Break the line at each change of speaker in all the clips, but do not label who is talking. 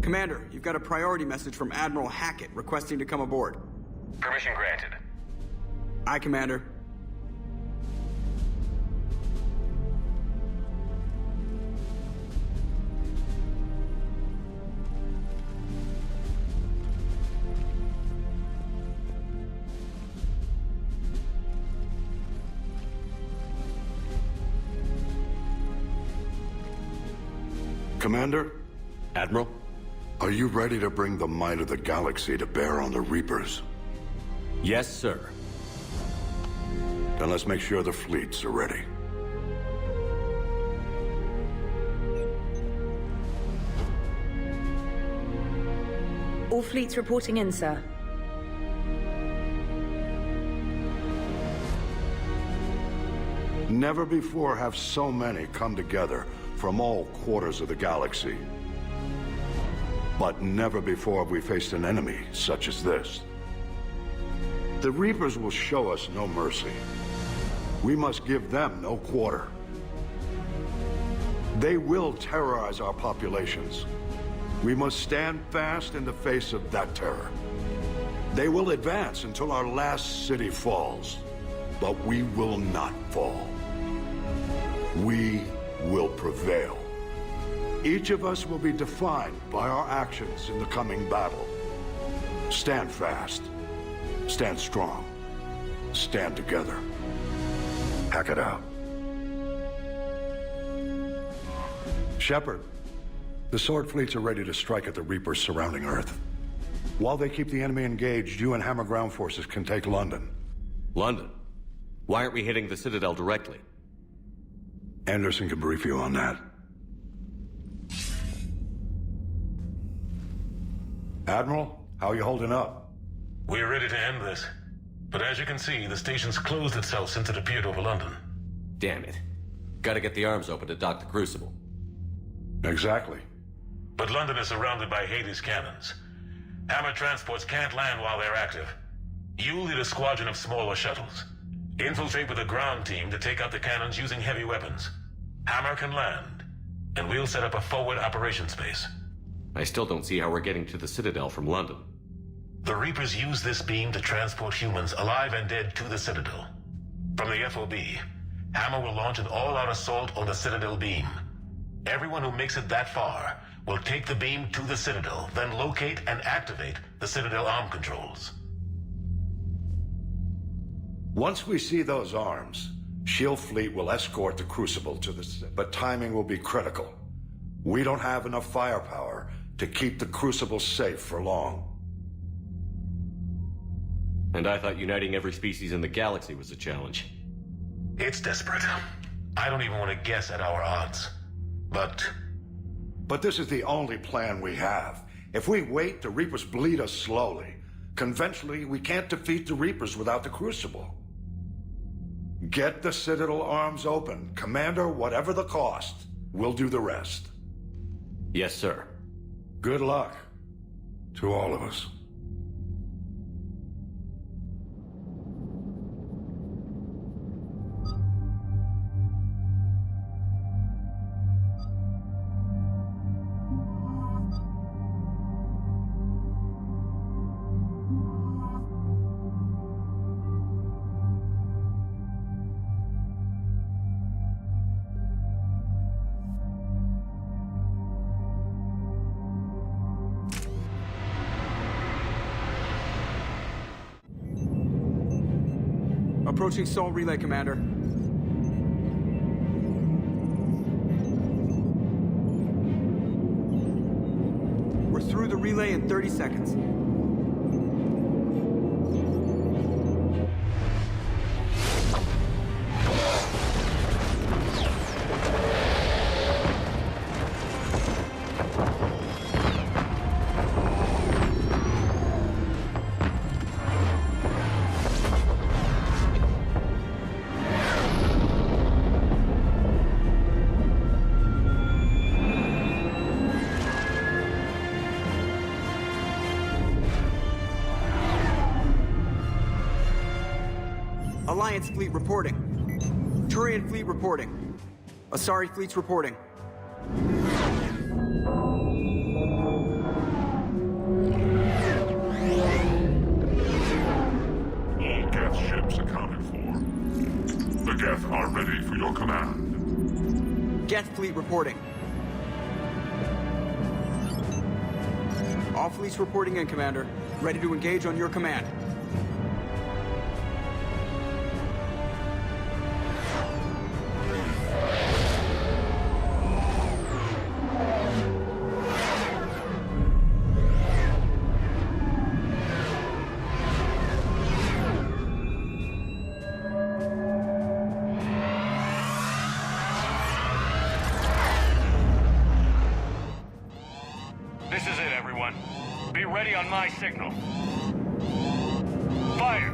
Commander, you've got a priority message from Admiral Hackett requesting to come aboard.
Permission granted.
Aye, Commander.
Commander?
Admiral?
Are you ready to bring the might of the galaxy to bear on the Reapers?
Yes, sir.
Then let's make sure the fleets are ready.
All fleets reporting in, sir.
Never before have so many come together from all quarters of the galaxy. But never before have we faced an enemy such as this. The Reapers will show us no mercy. We must give them no quarter. They will terrorize our populations. We must stand fast in the face of that terror. They will advance until our last city falls, but we will not fall. We will prevail. Each of us will be defined by our actions in the coming battle. Stand fast. Stand strong. Stand together. Hack it out. Shepard, the Sword fleets are ready to strike at the Reapers surrounding Earth. While they keep the enemy engaged, you and Hammer ground forces can take London.
London? Why aren't we hitting the Citadel directly?
Anderson can brief you on that. Admiral, how are you holding up?
We're ready to end this. But as you can see, the station's closed itself since it appeared over London.
Damn it. Gotta get the arms open to dock the Crucible.
Exactly.
But London is surrounded by Hades cannons. Hammer transports can't land while they're active. You'll lead a squadron of smaller shuttles. Infiltrate with a ground team to take out the cannons using heavy weapons. Hammer can land, and we'll set up a forward operations base.
I still don't see how we're getting to the Citadel from London.
The Reapers use this beam to transport humans, alive and dead, to the Citadel. From the FOB, Hammer will launch an all-out assault on the Citadel beam. Everyone who makes it that far will take the beam to the Citadel, then locate and activate the Citadel arm controls.
Once we see those arms, SHIELD fleet will escort the Crucible to the... But timing will be critical. We don't have enough firepower to keep the Crucible safe for long.
And I thought uniting every species in the galaxy was a challenge.
It's desperate. I don't even want to guess at our odds.
But this is the only plan we have. If we wait, the Reapers bleed us slowly. Conventionally, we can't defeat the Reapers without the Crucible. Get the Citadel arms open. Commander, whatever the cost, we'll do the rest.
Yes, sir.
Good luck to all of us.
Approaching Sol Relay, Commander. We're through the relay in 30 seconds. Alliance fleet reporting. Turian fleet reporting. Asari fleet's reporting. Geth fleet reporting. All fleets reporting in, Commander. Ready to engage on your command.
This is it, everyone. Be ready on my signal. Fire!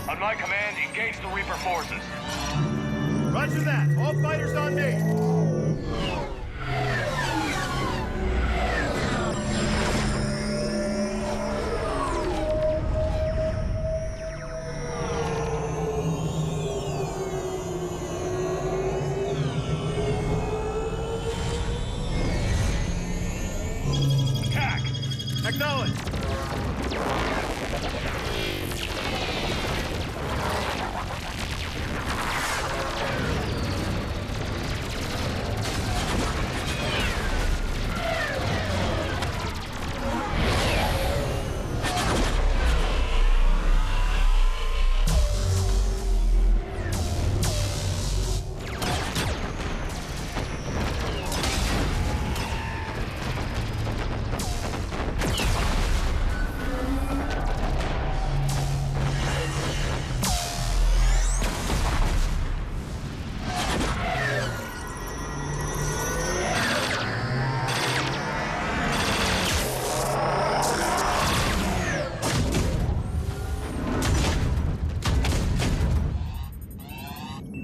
On my command, engage the Reaper forces.
Roger that. All fighters on me.
Attack!
Acknowledge.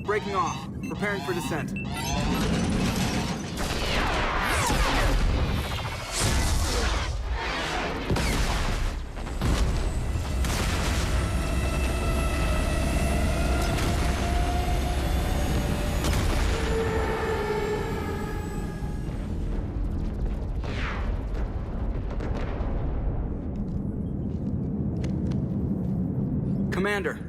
Breaking off. Preparing for descent. Commander.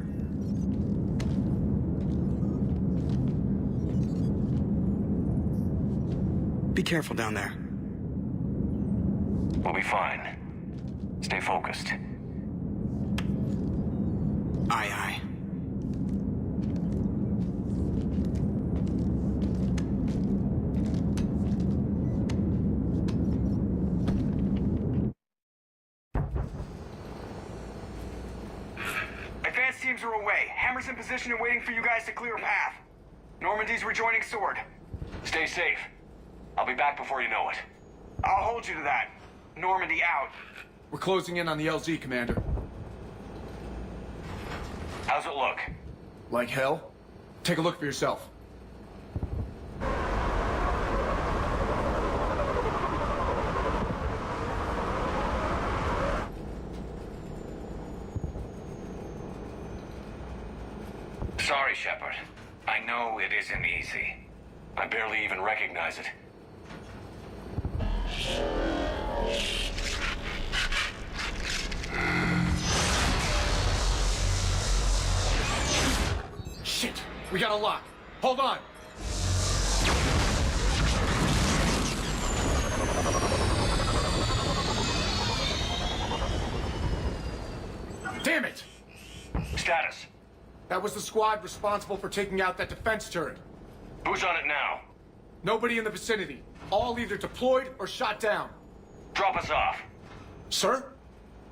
Be careful down there.
We'll be fine. Stay focused.
Aye, aye. Advanced teams are away. Hammer's in position and waiting for you guys to clear a path. Normandy's rejoining Sword.
Stay safe. I'll be back before you know it.
I'll hold you to that. Normandy out.
We're closing in on the LZ, Commander.
How's it look?
Like hell? Take a look for yourself.
Sorry, Shepard. I know it isn't easy. I barely even recognize it.
Shit! We got a lock. Hold on! Damn it!
Status.
That was the squad responsible for taking out that defense turret.
Who's on it now?
Nobody in the vicinity. All either deployed or shot down.
Drop us off.
Sir?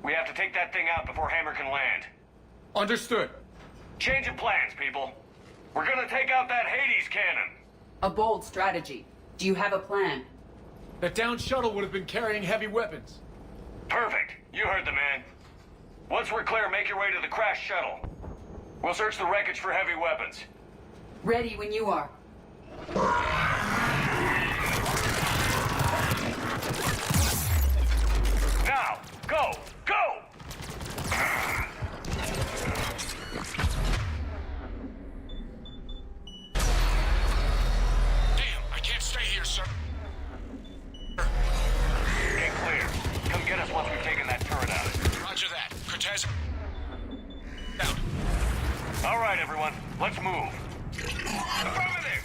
We have to take that thing out before Hammer can land.
Understood.
Change of plans, people. We're gonna take out that Hades cannon.
A bold strategy. Do you have a plan?
That downed shuttle would have been carrying heavy weapons.
Perfect. You heard the man. Once we're clear, make your way to the crashed shuttle. We'll search the wreckage for heavy weapons.
Ready when you are.
Now, Go! Go!
Damn, I can't stay here, sir.
Get clear. Come get us once we've taken that turret out.
Roger that. Cortez. Out.
All right, everyone. Let's move. Affirmative!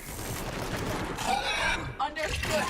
Understood.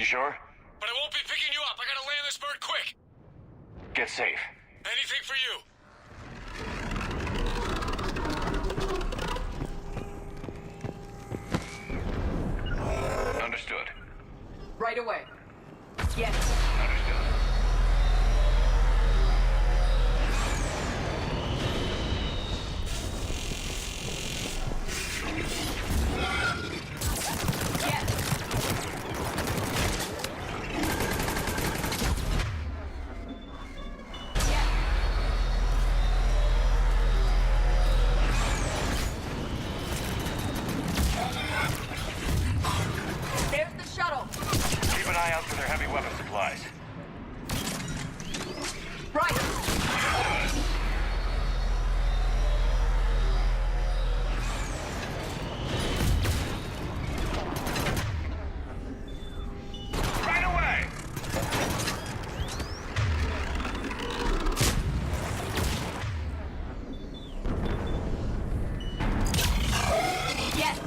sure?
But I won't be picking you up. I gotta land this bird quick.
Get safe.
Anything for you.
Understood.
Right away.
Yes.
Understood.
There's the shuttle.
Keep an eye out for their heavy weapon supplies.
Right.
Right away!
Yes.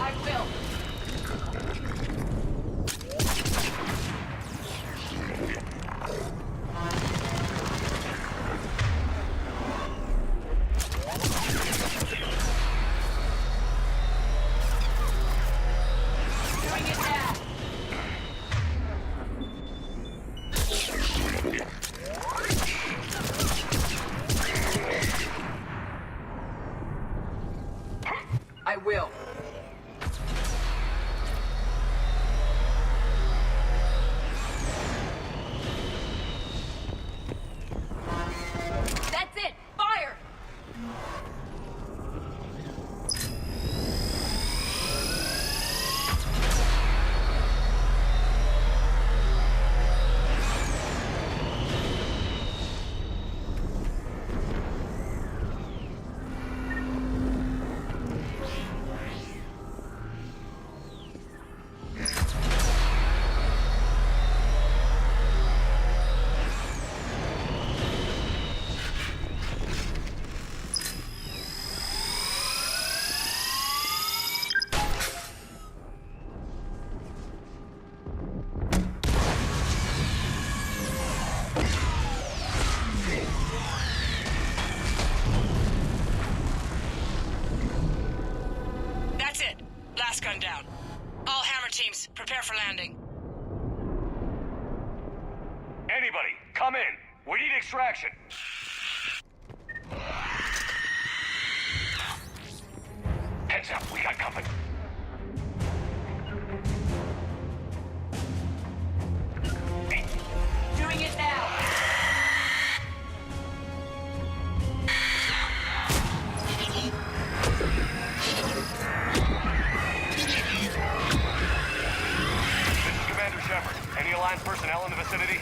I will. Doing it now. I will. That's it! Fire!
That's it. Last gun down. All hammer teams, prepare for landing.
Anybody, come in. We need extraction. Heads up, we got company.
Doing it now!
This is Commander Shepard. Any Alliance personnel in the vicinity?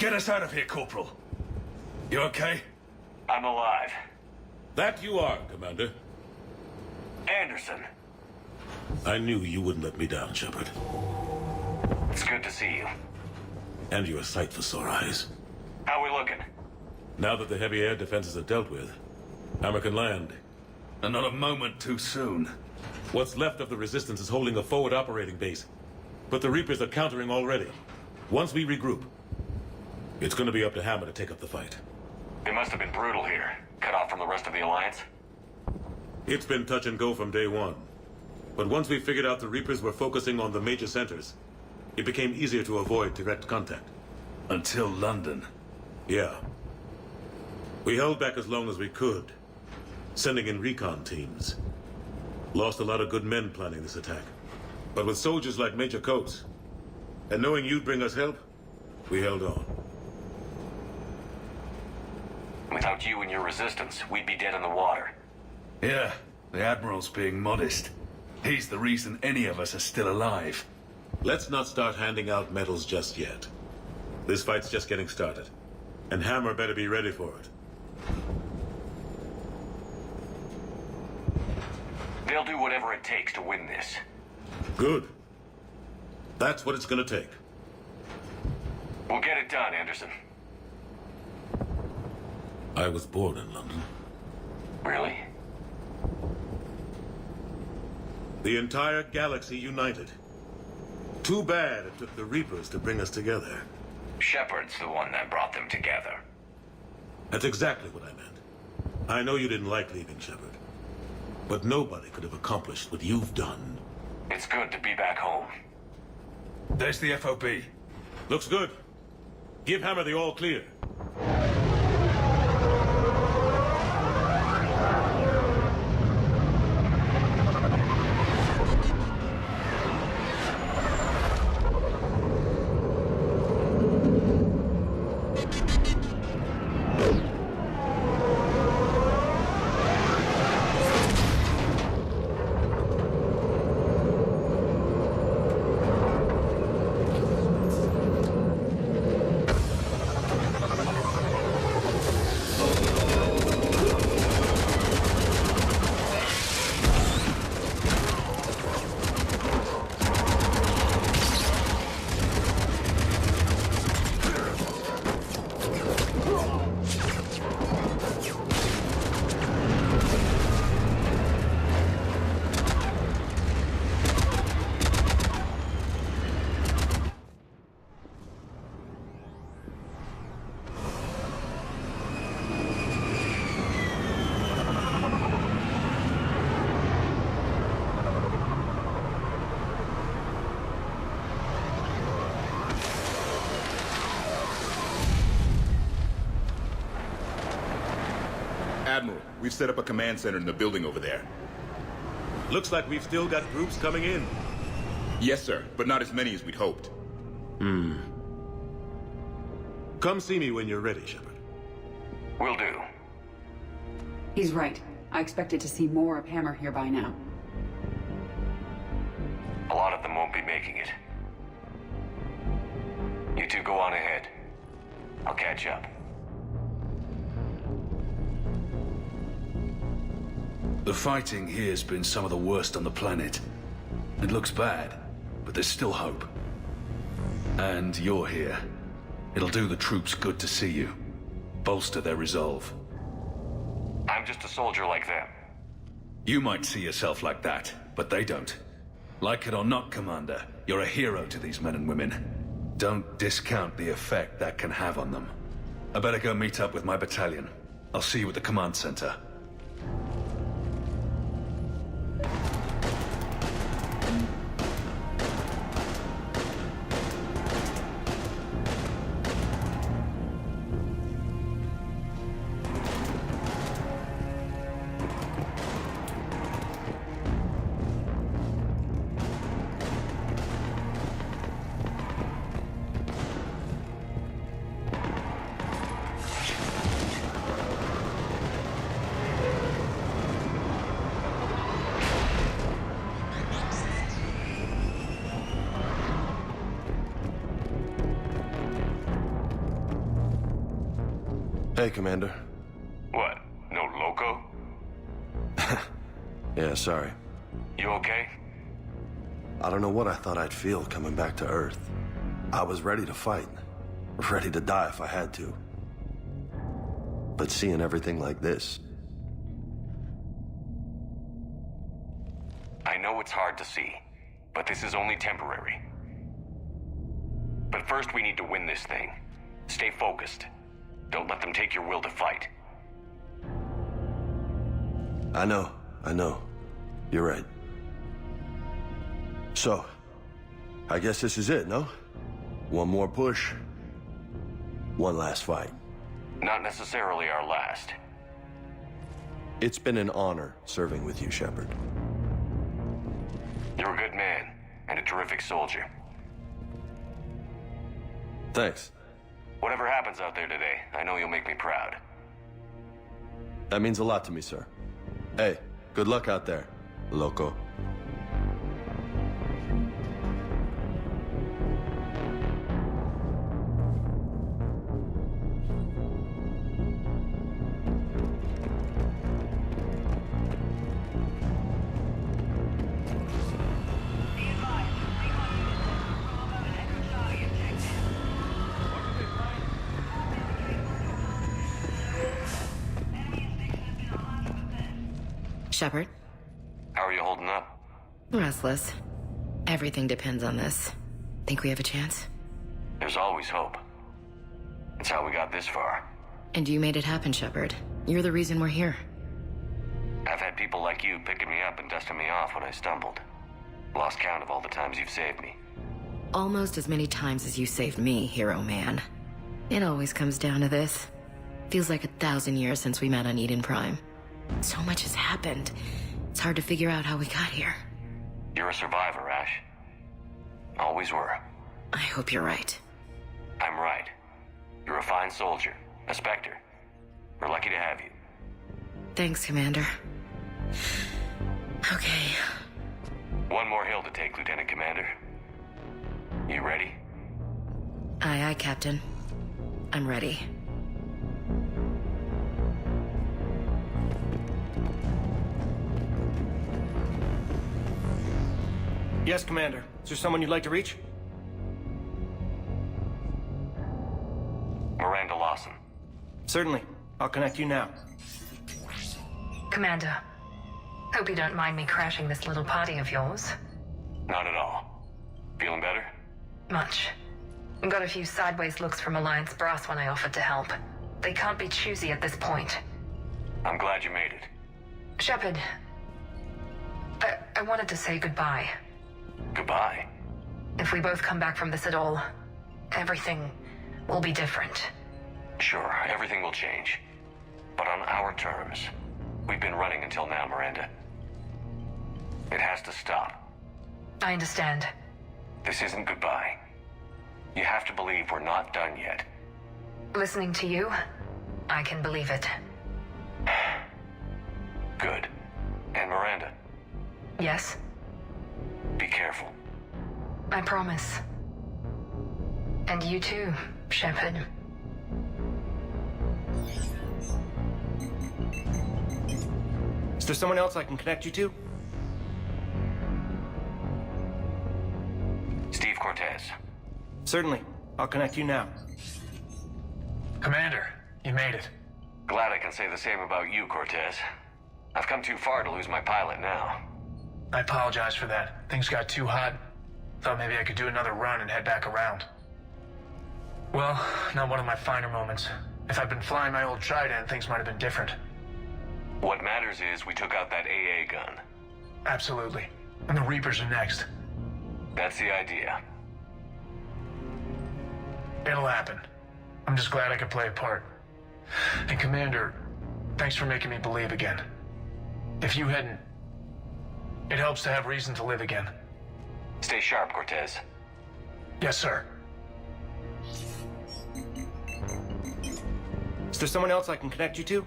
Get us out of here, Corporal. You okay?
I'm alive.
That you are, Commander.
Anderson,
I knew you wouldn't let me down, Shepard.
it's good to see you.
And you're a sight for sore eyes.
How we looking?
Now that the heavy air defenses are dealt with, Hammer can land.
And not a moment too soon.
What's left of the Resistance is holding a forward operating base. But the Reapers are countering already. Once we regroup, it's gonna be up to Hammer to take up the fight.
It must have been brutal here. Cut off from the rest of the Alliance.
It's been touch and go from day one. But once we figured out the Reapers were focusing on the major centers, it became easier to avoid direct contact.
Until London.
Yeah. We held back as long as we could, sending in recon teams. Lost a lot of good men planning this attack. But with soldiers like Major Coates, and knowing you'd bring us help, we held on.
Without you and your resistance, we'd be dead in the water.
Yeah, the Admiral's being modest. He's the reason any of us are still alive.
Let's not start handing out medals just yet. This fight's just getting started, and Hammer better be ready for it.
They'll do whatever it takes to win this.
Good. That's what it's gonna take.
We'll get it done, Anderson.
I was born in London.
Really?
The entire galaxy united. Too bad it took the Reapers to bring us together.
Shepard's the one that brought them together.
That's exactly what I meant. I know you didn't like leaving, Shepard. But nobody could have accomplished what you've done.
It's good to be back home.
There's the FOB.
Looks good. Give Hammer the all clear.
Admiral, we've set up a command center in the building over there.
Looks like we've still got groups coming in.
Yes, sir, but not as many as we'd hoped.
Come see me when you're ready, Shepard.
Will do.
He's right. I expected to see more of Hammer here by now.
A lot of them won't be making it. You two go on ahead. I'll catch up.
The fighting here's been some of the worst on the planet. It looks bad, but there's still hope. And you're here. It'll do the troops good to see you. Bolster their resolve.
I'm just a soldier like them.
You might see yourself like that, but they don't. Like it or not, Commander, you're a hero to these men and women. Don't discount the effect that can have on them. I better go meet up with my battalion. I'll see you at the command center.
Hey, Commander.
What? No loco?
Yeah, sorry.
You okay?
I don't know what I thought I'd feel coming back to Earth. I was ready to fight. Ready to die if I had to. But seeing everything like this...
I know it's hard to see, but this is only temporary. But first we need to win this thing. Stay focused. Don't let them take your will to fight.
I know. You're right. So, I guess this is it, no? One more push. One last fight.
Not necessarily our last.
It's been an honor serving with you, Shepard.
You're a good man, and a terrific soldier.
Thanks.
Whatever happens out there today, I know you'll make me proud.
That means a lot to me, sir. Hey, good luck out there, loco.
Shepard?
How are you holding up?
Restless. Everything depends on this. Think we have a chance?
There's always hope. It's how we got this far.
And you made it happen, Shepard. You're the reason we're here.
I've had people like you picking me up and dusting me off when I stumbled. Lost count of all the times you've saved me.
Almost as many times as you saved me, hero man. It always comes down to this. Feels like 1,000 years since we met on Eden Prime. So much has happened. It's hard to figure out how we got here.
You're a survivor, Ash. Always were.
I hope you're right.
I'm right. You're a fine soldier. A Spectre. We're lucky to have you.
Thanks, Commander. Okay.
One more hill to take, Lieutenant Commander. You ready?
Aye, aye, Captain. I'm ready.
Yes, Commander. Is there someone you'd like to reach?
Miranda Lawson.
Certainly. I'll connect you now.
Commander, hope you don't mind me crashing this little party of yours.
Not at all. Feeling better?
Much. Got a few sideways looks from Alliance brass when I offered to help. They can't be choosy at this point.
I'm glad you made it.
Shepard, I wanted to say goodbye.
Goodbye.
If we both come back from this at all, everything will be different.
Sure, everything will change. But on our terms. We've been running until now, Miranda. It has to stop.
I understand.
This isn't goodbye. You have to believe we're not done yet.
Listening to you, I can believe it.
Good. And Miranda?
Yes?
Be careful.
I promise. And you too, Shepard.
Is there someone else I can connect you to?
Steve Cortez.
Certainly. I'll connect you now.
Commander, you made it.
Glad I can say the same about you, Cortez. I've come too far to lose my pilot now.
I apologize for that. Things got too hot. Thought maybe I could do another run and head back around. Well, not one of my finer moments. If I'd been flying my old Trident, things might have been different.
What matters is we took out that AA gun.
Absolutely. And the Reapers are next.
That's the idea.
It'll happen. I'm just glad I could play a part. And Commander, thanks for making me believe again. If you hadn't, it helps to have reason to live again.
Stay sharp, Cortez.
Yes, sir.
Is there someone else I can connect you to?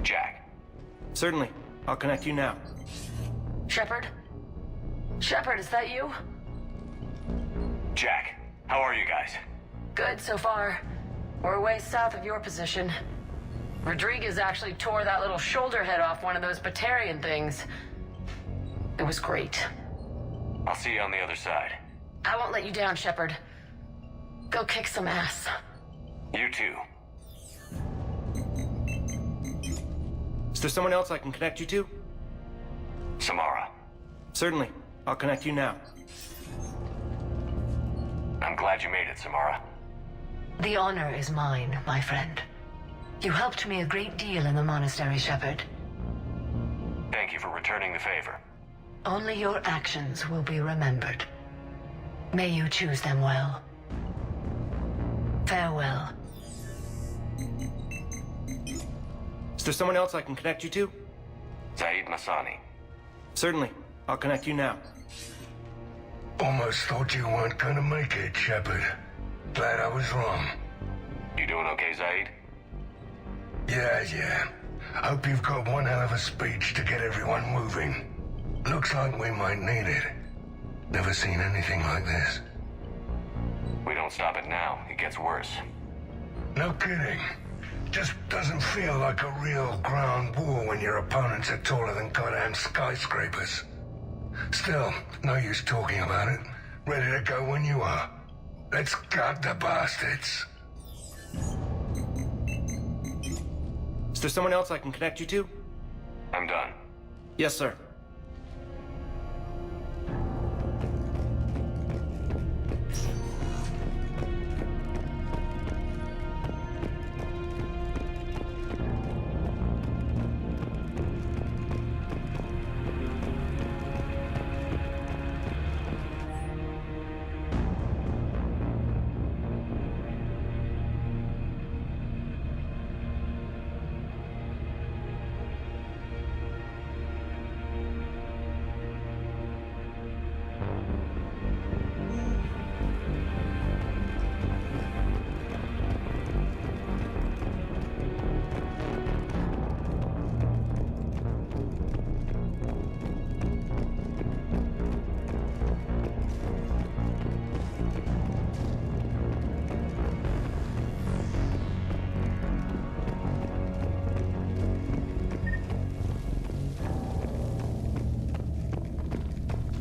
Jack.
Certainly. I'll connect you now.
Shepard? Shepard, is that you?
Jack, how are you guys?
Good so far. We're way south of your position. Rodriguez actually tore that little shoulder head off one of those Batarian things. It was great.
I'll see you on the other side.
I won't let you down, Shepard. Go kick some ass.
You too.
Is there someone else I can connect you to?
Samara.
Certainly. I'll connect you now.
I'm glad you made it, Samara.
The honor is mine, my friend. You helped me a great deal in the monastery, Shepard.
Thank you for returning the favor.
Only your actions will be remembered. May you choose them well. Farewell.
Is there someone else I can connect you to?
Zaid Masani.
Certainly. I'll connect you now.
Almost thought you weren't gonna make it, Shepard. Glad I was wrong.
You doing okay, Zaid?
Yeah. Hope you've got one hell of a speech to get everyone moving. Looks like we might need it. Never seen anything like this.
We don't stop it now, it gets worse.
No kidding. Just doesn't feel like a real ground war when your opponents are taller than goddamn skyscrapers. Still, no use talking about it. Ready to go when you are. Let's gut the bastards.
Is there someone else I can connect you to?
I'm done.
Yes, sir.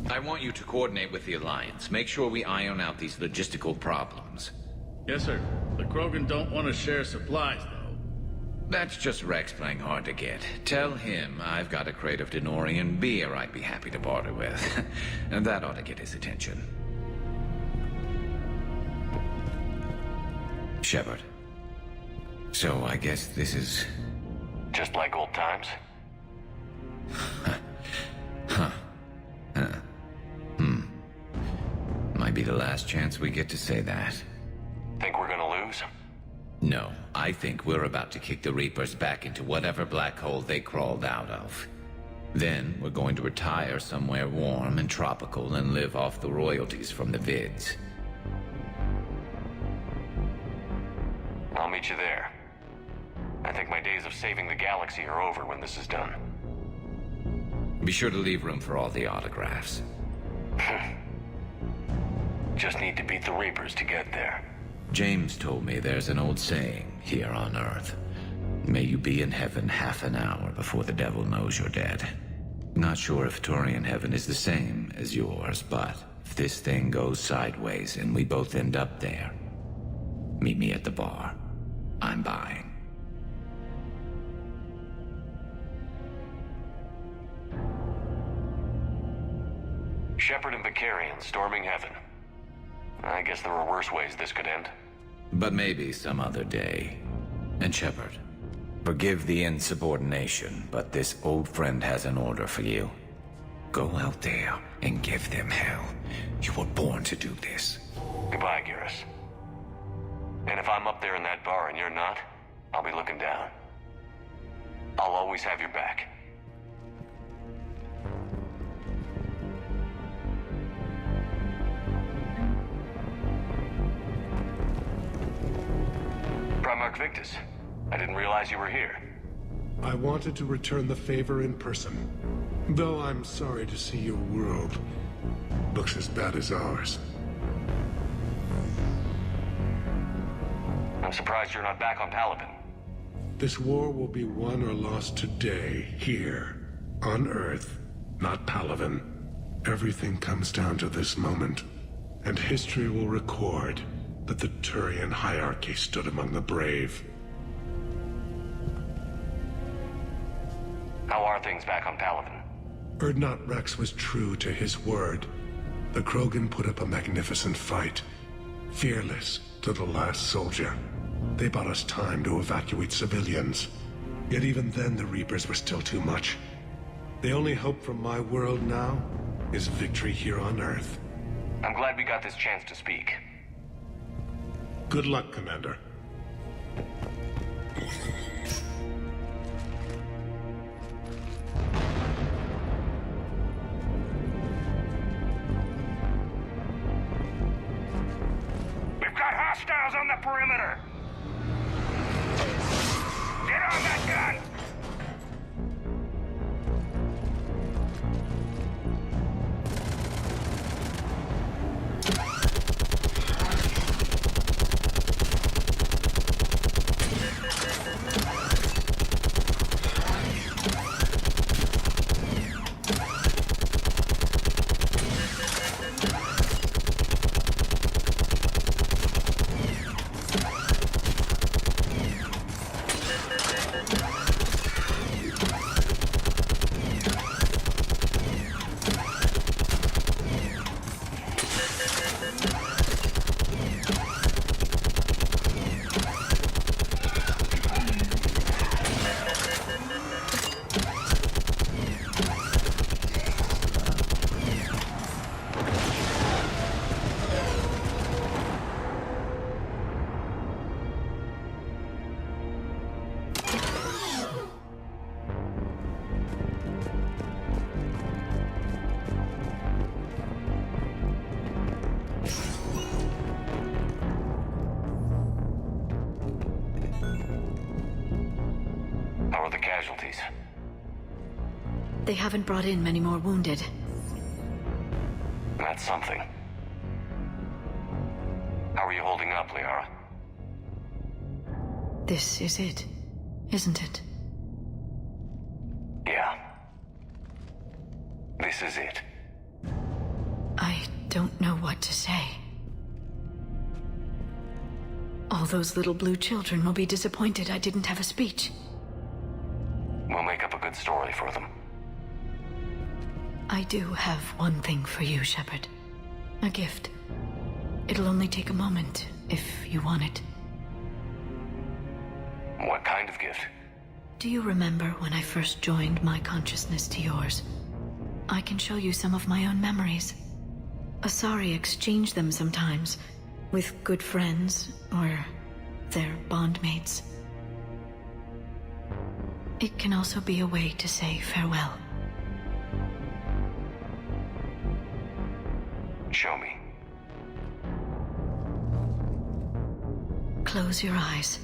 I want you to coordinate with the Alliance. Make sure we iron out these logistical problems.
Yes, sir. The Krogan don't want to share supplies, though.
That's just Rex playing hard to get. Tell him I've got a crate of Denorian beer I'd be happy to barter with. And that ought to get his attention. Shepard. So I guess this is...
just like old times?
Might be the last chance we get to say that.
Think we're gonna lose?
No, I think we're about to kick the Reapers back into whatever black hole they crawled out of. Then we're going to retire somewhere warm and tropical and live off the royalties from the vids.
I'll meet you there. I think my days of saving the galaxy are over when this is done.
Be sure to leave room for all the autographs.
Just need to beat the Reapers to get there.
James told me there's an old saying here on Earth. May you be in heaven half an hour before the devil knows you're dead. Not sure if Turian heaven is the same as yours, but if this thing goes sideways and we both end up there, meet me at the bar. I'm buying.
Shepard and Vicarian storming heaven. I guess there were worse ways this could end.
But maybe some other day. And Shepard, forgive the insubordination, but this old friend has an order for you. Go out there and give them hell. You were born to do this.
Goodbye, Garrus. And if I'm up there in that bar and you're not, I'll be looking down. I'll always have your back. Primarch Victus, I didn't realize you were here.
I wanted to return the favor in person. Though I'm sorry to see your world looks as bad as ours.
I'm surprised you're not back on Palaven.
This war will be won or lost today, here, on Earth, not Palaven. Everything comes down to this moment, and history will record that the Turian hierarchy stood among the brave.
How are things back on Palaven?
Urdnot Rex was true to his word. The Krogan put up a magnificent fight, fearless to the last soldier. They bought us time to evacuate civilians. Yet even then, the Reapers were still too much. The only hope from my world now is victory here on Earth.
I'm glad we got this chance to speak.
Good luck, Commander.
We've got hostiles on the perimeter! Get on that gun!
Casualties.
They haven't brought in many more wounded.
That's something. How are you holding up, Liara?
This is it, isn't it?
Yeah. This is it.
I don't know what to say. All those little blue children will be disappointed I didn't have a speech.
We'll make up a good story for them.
I do have one thing for you, Shepard. A gift. It'll only take a moment, if you want it.
What kind of gift?
Do you remember when I first joined my consciousness to yours? I can show you some of my own memories. Asari exchange them sometimes, with good friends, or their bondmates. It can also be a way to say farewell.
Show me.
Close your eyes.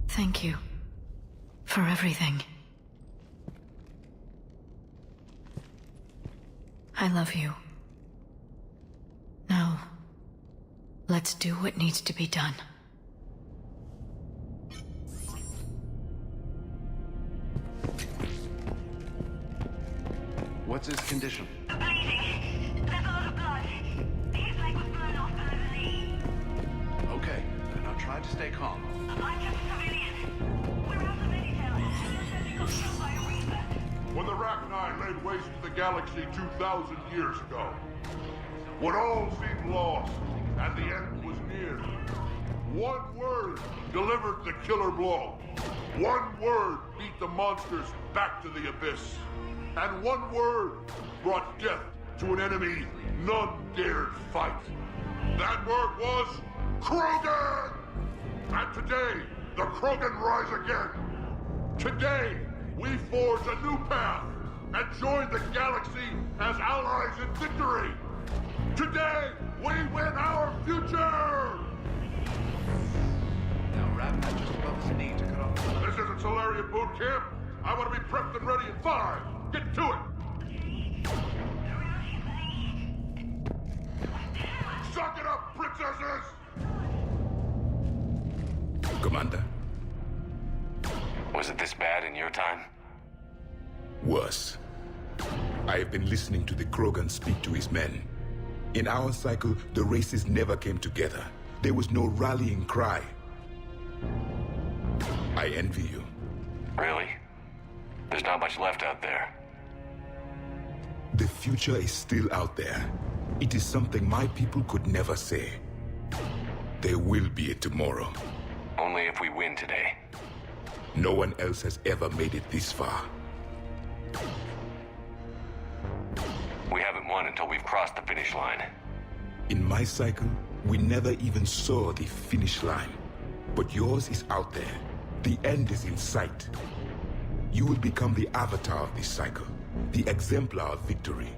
Thank you for everything. I love you. Now, let's do what needs to be done.
What's his condition?
Bleeding. There's a lot of blood. His leg was blown off by the lead.
Okay, now try to stay calm.
I'm just a civilian. We're out of detail. He got killed by a Reaper.
When the Rachni laid waste to the galaxy 2,000 years ago, when all seemed lost, and the end was near. One word delivered the killer blow. One word beat the monsters back to the abyss. And one word brought death to an enemy none dared fight. That word was Krogan! And today, the Krogan rise again. Today, we forge a new path and join the galaxy as allies in victory. Today, we win our future!
Now, Rab had just above his knee to cut off the...
This isn't Solarian boot camp. I want to be prepped and ready in 5. Get to it! Suck it up, princesses!
Commander?
Was it this bad in your time?
Worse. I have been listening to the Krogan speak to his men. In our cycle, the races never came together. There was no rallying cry. I envy you.
Really? There's not much left out there.
The future is still out there. It is something my people could never say. There will be a tomorrow.
Only if we win today.
No one else has ever made it this far.
We haven't won until we've crossed the finish line.
In my cycle, we never even saw the finish line. But yours is out there. The end is in sight. You will become the avatar of this cycle, the exemplar of victory.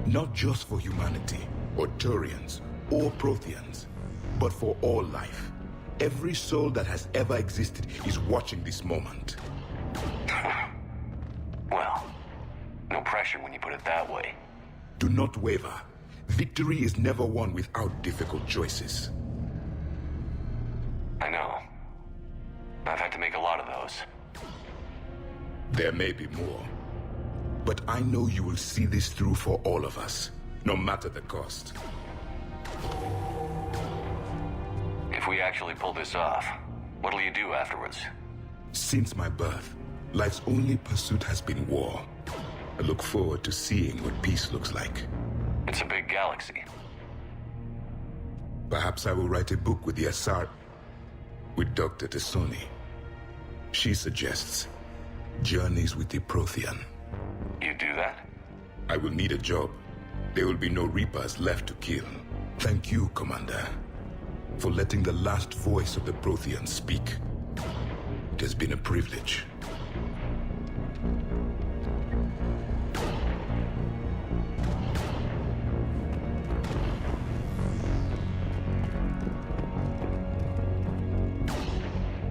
Not just for humanity, or Turians, or Protheans, but for all life. Every soul that has ever existed is watching this moment.
Well, no pressure when you put it that way.
Do not waver. Victory is never won without difficult choices.
I know. I've had to make a lot of those.
There may be more. But I know you will see this through for all of us, no matter the cost.
If we actually pull this off, what'll you do afterwards?
Since my birth, life's only pursuit has been war. I look forward to seeing what peace looks like.
It's a big galaxy.
Perhaps I will write a book with the Asar... with Dr. Tassoni. She suggests Journeys with the Prothean.
You do that?
I will need a job. There will be no Reapers left to kill. Thank you, Commander, for letting the last voice of the Prothean speak. It has been a privilege.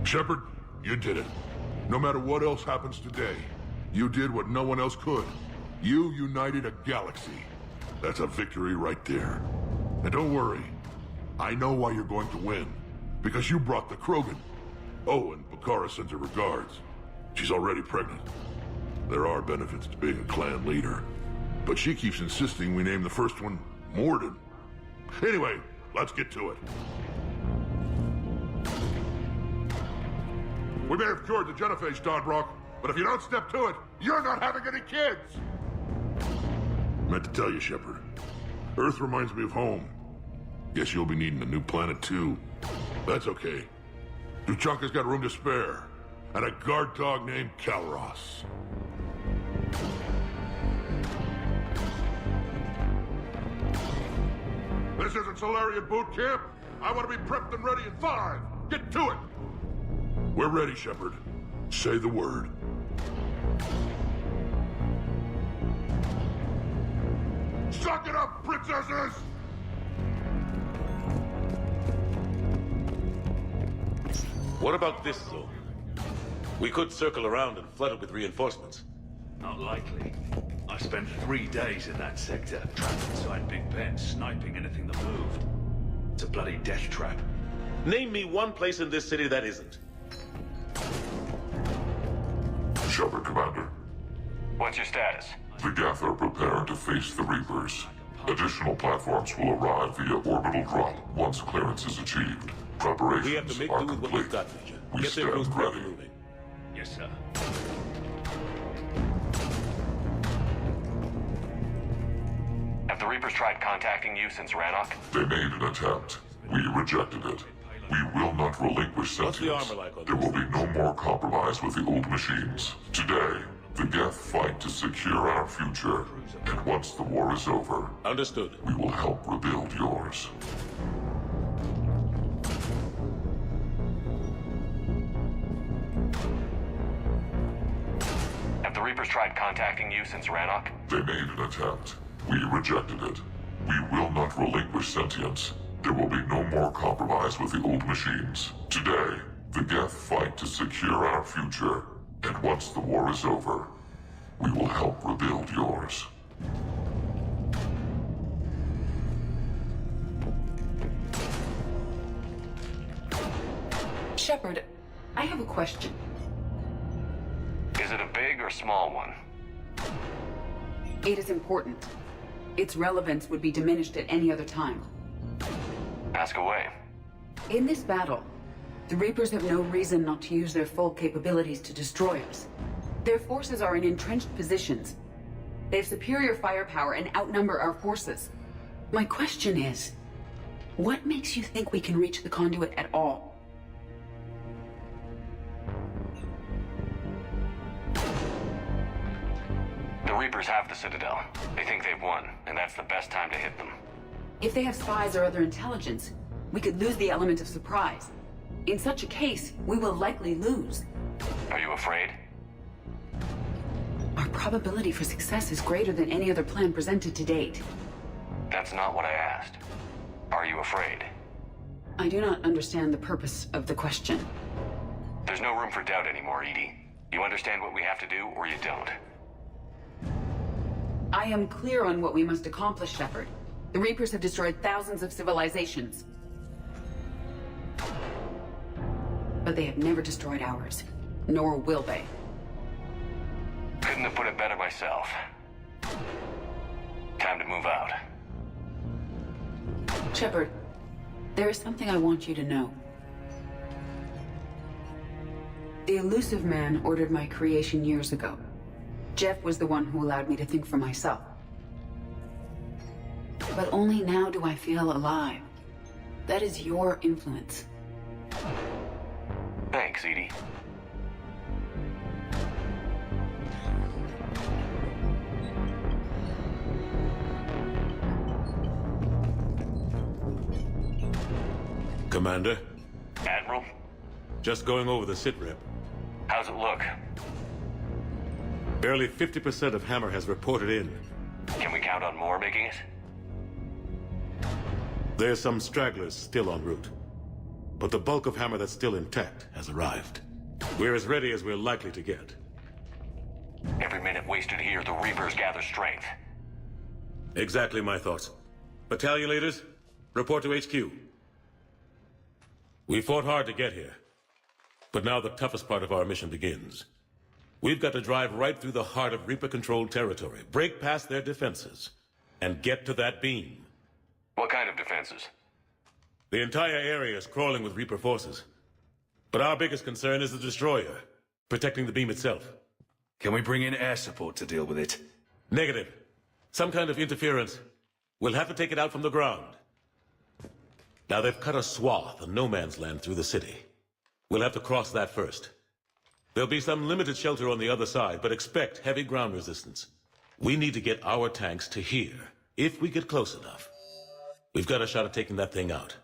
Shepard, you did it. No matter what else happens today, you did what no one else could. You united a galaxy. That's a victory right there. And don't worry, I know why you're going to win. Because you brought the Krogan. Oh, and Bakara sends her regards. She's already pregnant. There are benefits to being a clan leader. But she keeps insisting we name the first one Morden. Anyway, let's get to it. We may have cured the genophage, Dawnbrock, but if you don't step to it, you're not having any kids! Meant to tell you, Shepard. Earth reminds me of home. Guess you'll be needing a new planet, too. That's okay. Tuchanka's got room to spare. And a guard dog named Kalros. This isn't Solarian boot camp. I want to be prepped and ready in 5. Get to it! We're ready, Shepard. Say the word. Suck it up, princesses!
What about this zone? We could circle around and flood it with reinforcements.
Not likely. I spent 3 days in that sector, trapped inside Big Ben, sniping anything that moved. It's a bloody death trap.
Name me one place in this city that isn't.
Shepard, Commander.
What's your status?
The Geth are prepared to face the Reapers. Additional platforms will arrive via orbital drop once clearance is achieved. Preparations
We have to make
are
do with what
complete.
we've got, Major.
We
Get their
stand
crews
ready.
moving.
Yes, sir.
Have the Reapers tried contacting you since Rannoch?
They made an attempt. We rejected it. We will not relinquish sentience.
What's the armor like on
There will be no more compromise with the old machines. Today, the Geth fight to secure our future. And once the war is over...
Understood.
We will help rebuild yours.
Have the Reapers tried contacting you since Rannoch?
They made an attempt. We rejected it. We will not relinquish sentience. There will be no more compromise with the old machines. Today, the Geth fight to secure our future. And once the war is over, we will help rebuild yours.
Shepard, I have a question.
Is it a big or small one?
It is important. Its relevance would be diminished at any other time.
Ask away.
In this battle, the Reapers have no reason not to use their full capabilities to destroy us. Their forces are in entrenched positions. They have superior firepower and outnumber our forces. My question is, what makes you think we can reach the conduit at all?
The Reapers have the Citadel. They think they've won, and that's the best time to hit them.
If they have spies or other intelligence, we could lose the element of surprise. In such a case, we will likely lose.
Are you afraid?
Our probability for success is greater than any other plan presented to date.
That's not what I asked. Are you afraid?
I do not understand the purpose of the question.
There's no room for doubt anymore, Edie. You understand what we have to do, or you don't.
I am clear on what we must accomplish, Shepard. The Reapers have destroyed thousands of civilizations. But they have never destroyed ours. Nor will they.
Couldn't have put it better myself. Time to move out.
Shepard, there is something I want you to know. The Elusive Man ordered my creation years ago. Jeff was the one who allowed me to think for myself. But only now do I feel alive. That is your influence.
Thanks, Edie.
Commander?
Admiral?
Just going over the sitrep.
How's it look?
Barely 50% of Hammer has reported in.
Can we count on more making it?
There's some stragglers still en route. But the bulk of Hammer that's still intact has arrived. We're as ready as we're likely to get.
Every minute wasted here, the Reapers gather strength.
Exactly my thoughts. Battalion leaders, report to HQ. We fought hard to get here. But now the toughest part of our mission begins. We've got to drive right through the heart of Reaper-controlled territory, break past their defenses, and get to that beam.
What kind of defenses?
The entire area is crawling with Reaper forces. But our biggest concern is the destroyer, protecting the beam itself.
Can we bring in air support to deal with it?
Negative. Some kind of interference. We'll have to take it out from the ground. Now they've cut a swath of no man's land through the city. We'll have to cross that first. There'll be some limited shelter on the other side, but expect heavy ground resistance. We need to get our tanks to here, if we get close enough. We've got a shot at taking that thing out.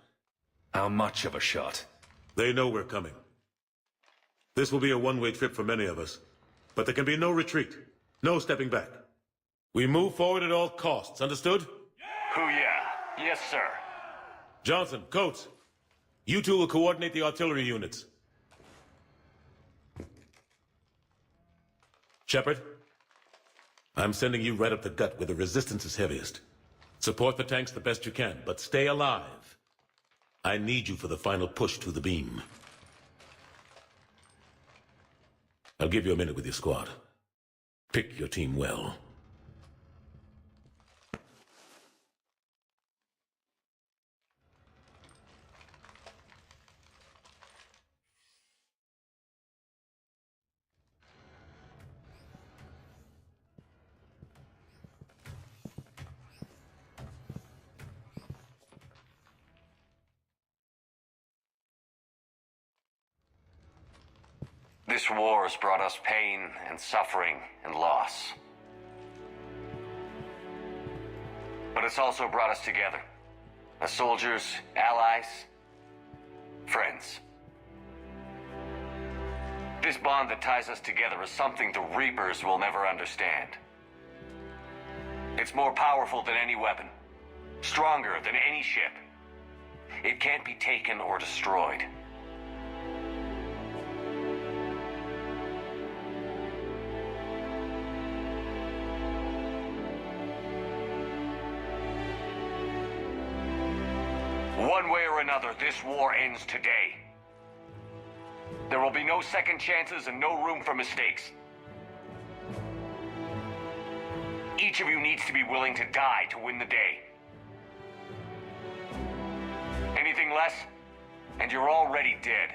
How much of a shot?
They know we're coming. This will be a one-way trip for many of us, but there can be no retreat, no stepping back. We move forward at all costs, understood?
Hoo-yeah. Yes, sir.
Johnson, Coates, you two will coordinate the artillery units. Shepard, I'm sending you right up the gut where the resistance is heaviest. Support the tanks the best you can, but stay alive. I need you for the final push to the beam. I'll give you a minute with your squad. Pick your team well.
This war has brought us pain and suffering and loss. But it's also brought us together. As soldiers, allies, friends. This bond that ties us together is something the Reapers will never understand. It's more powerful than any weapon. Stronger than any ship. It can't be taken or destroyed. One way or another, this war ends today. There will be no second chances and no room for mistakes. Each of you needs to be willing to die to win the day. Anything less, and you're already dead.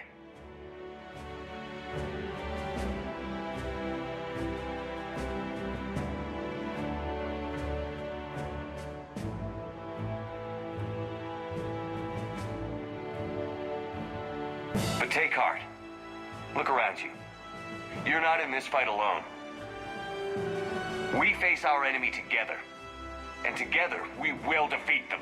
But take heart. Look around you. You're not in this fight alone. We face our enemy together. And together, we will defeat them.